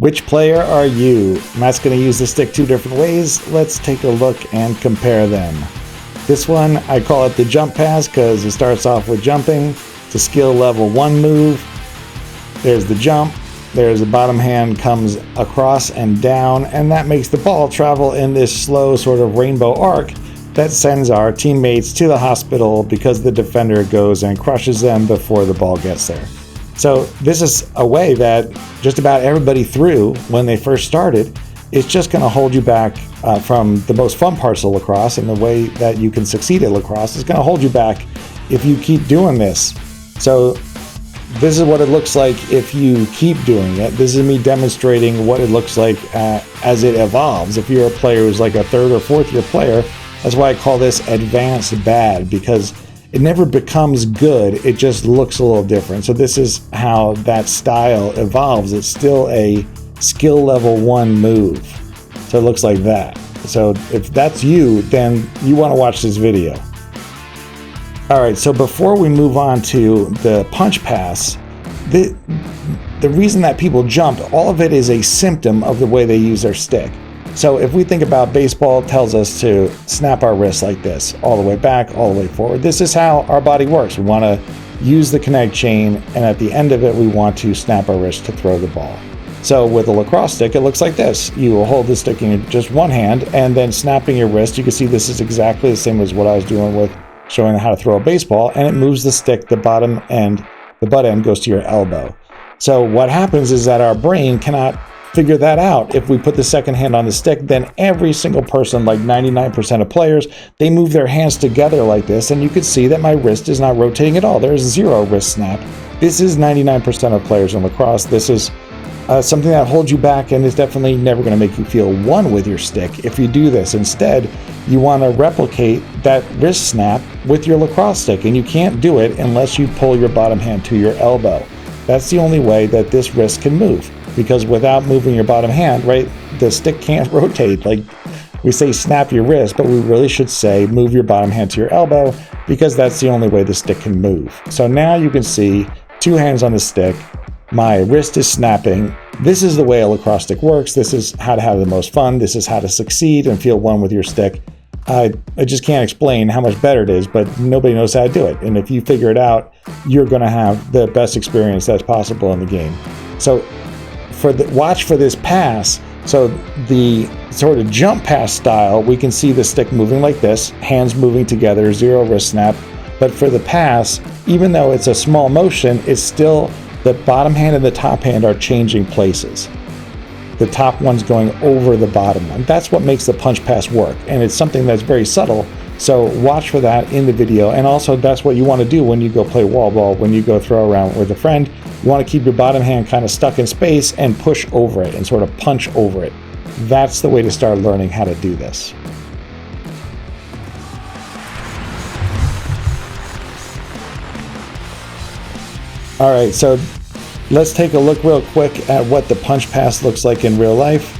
Which player are you? Matt's going to use the stick two different ways. Let's take a look and compare them. This one, I call it the jump pass because it starts off with jumping. It's a skill level 1 move. There's the jump. There's the bottom hand comes across and down, and that makes the ball travel in this slow sort of rainbow arc that sends our teammates to the hospital because the defender goes and crushes them before the ball gets there. So this is a way that just about everybody threw when they first started. It's just going to hold you back from the most fun parts of lacrosse, and the way that you can succeed at lacrosse is going to hold you back if you keep doing this. So this is what it looks like if you keep doing it. This is me demonstrating what it looks like as it evolves. If you're a player who's like a 3rd or 4th year player, that's why I call this advanced bad, because it never becomes good, it just looks a little different. So this is how that style evolves. It's still a skill level 1 move. So it looks like that. So if that's you, then you want to watch this video. Alright, so before we move on to the punch pass, the reason that people jump, all of it is a symptom of the way they use their stick. So if we think about baseball, it tells us to snap our wrists like this, all the way back, all the way forward. This is how our body works. We want to use the connect chain, and at the end of it, we want to snap our wrist to throw the ball. So with a lacrosse stick, it looks like this. You will hold the stick in just one hand, and then snapping your wrist. You can see this is exactly the same as what I was doing with showing how to throw a baseball, and it moves the stick, the bottom end, the butt end goes to your elbow. So what happens is that our brain cannot figure that out. If we put the second hand on the stick, then every single person, like 99% of players, they move their hands together like this, and you can see that my wrist is not rotating at all. There's 0 wrist snap. This is 99% of players in lacrosse. This is something that holds you back and is definitely never going to make you feel one with your stick if you do this. Instead, you want to replicate that wrist snap with your lacrosse stick, and you can't do it unless you pull your bottom hand to your elbow. That's the only way that this wrist can move, because without moving your bottom hand, right, the stick can't rotate. Like we say snap your wrist, but we really should say move your bottom hand to your elbow, because that's the only way the stick can move. So now you can see 2 hands on the stick. My wrist is snapping. This is the way a lacrosse stick works. This is how to have the most fun. This is how to succeed and feel one with your stick. I just can't explain how much better it is, but nobody knows how to do it. And if you figure it out, you're going to have the best experience that's possible in the game. So watch for this pass. So the sort of jump pass style, we can see the stick moving like this, hands moving together, 0 wrist snap. But for the pass, even though it's a small motion, it's still the bottom hand and the top hand are changing places. The top one's going over the bottom one. That's what makes the punch pass work, and it's something that's very subtle. So watch for that in the video, and also that's what you want to do when you go play wall ball, when you go throw around with a friend. You want to keep your bottom hand kind of stuck in space and push over it and sort of punch over it. That's the way to start learning how to do this. All right, so let's take a look real quick at what the punch pass looks like in real life.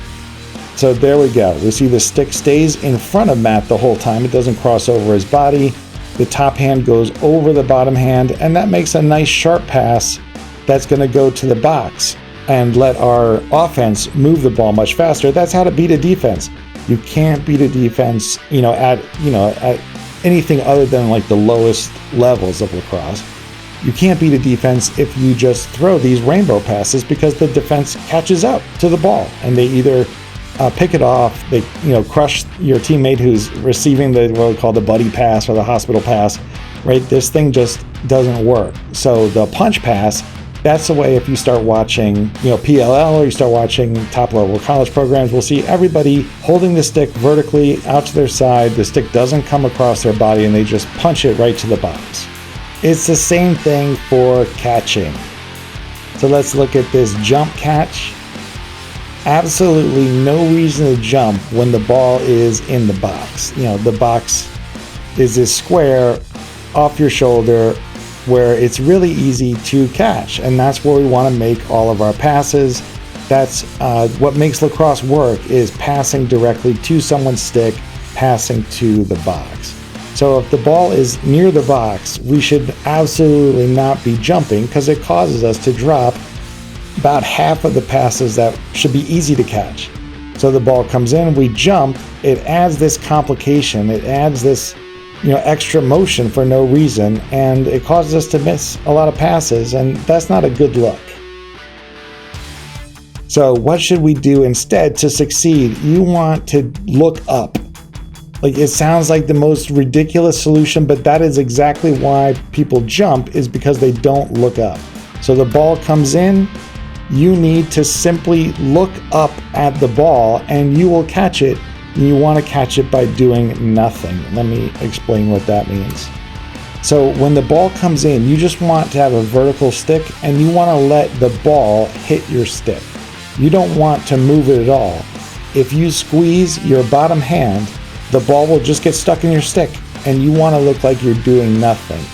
So there we go. We see the stick stays in front of Matt the whole time. It doesn't cross over his body. The top hand goes over the bottom hand, and that makes a nice sharp pass that's going to go to the box and let our offense move the ball much faster. That's how to beat a defense. You can't beat a defense, at anything other than like the lowest levels of lacrosse. You can't beat a defense if you just throw these rainbow passes, because the defense catches up to the ball and they either pick it off, they crush your teammate who's receiving what we call the buddy pass or the hospital pass, right? This thing just doesn't work. So the punch pass, that's the way. If you start watching PLL, or you start watching top level college programs, we'll see everybody holding the stick vertically out to their side. The stick doesn't come across their body and they just punch it right to the box. It's the same thing for catching. So let's look at this jump catch. Absolutely no reason to jump when the ball is in the box. The box is this square off your shoulder where it's really easy to catch, and that's where we want to make all of our passes. That's what makes lacrosse work, is passing directly to someone's stick, passing to the box. So if the ball is near the box, we should absolutely not be jumping, because it causes us to drop about half of the passes that should be easy to catch. So the ball comes in, we jump, it adds this complication, it adds this extra motion for no reason, and it causes us to miss a lot of passes, and that's not a good look. So what should we do instead to succeed? You want to look up. Like, it sounds like the most ridiculous solution, but that is exactly why people jump, is because they don't look up. So the ball comes in, you need to simply look up at the ball and you will catch it. And you want to catch it by doing nothing. Let me explain what that means. So when the ball comes in, you just want to have a vertical stick and you want to let the ball hit your stick. You don't want to move it at all. If you squeeze your bottom hand, the ball will just get stuck in your stick, and you want to look like you're doing nothing.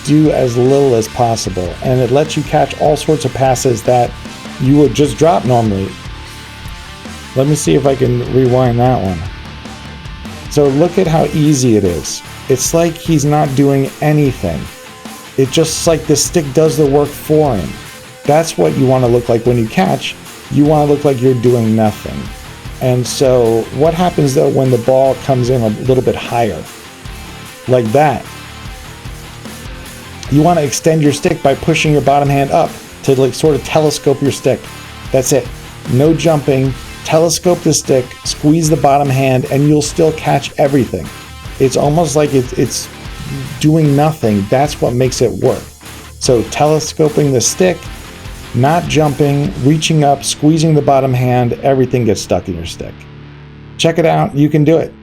Do as little as possible, and it lets you catch all sorts of passes that you would just drop normally. Let me see if I can rewind that one. So look at how easy it is. It's like he's not doing anything. It's just like the stick does the work for him. That's what you want to look like when you catch. You want to look like you're doing nothing. And so what happens though when the ball comes in a little bit higher? Like that. You want to extend your stick by pushing your bottom hand up to like sort of telescope your stick. That's it. No jumping. Telescope the stick, squeeze the bottom hand, and you'll still catch everything. It's almost like it's doing nothing. That's what makes it work. So telescoping the stick, not jumping, reaching up, squeezing the bottom hand, everything gets stuck in your stick. Check it out. You can do it.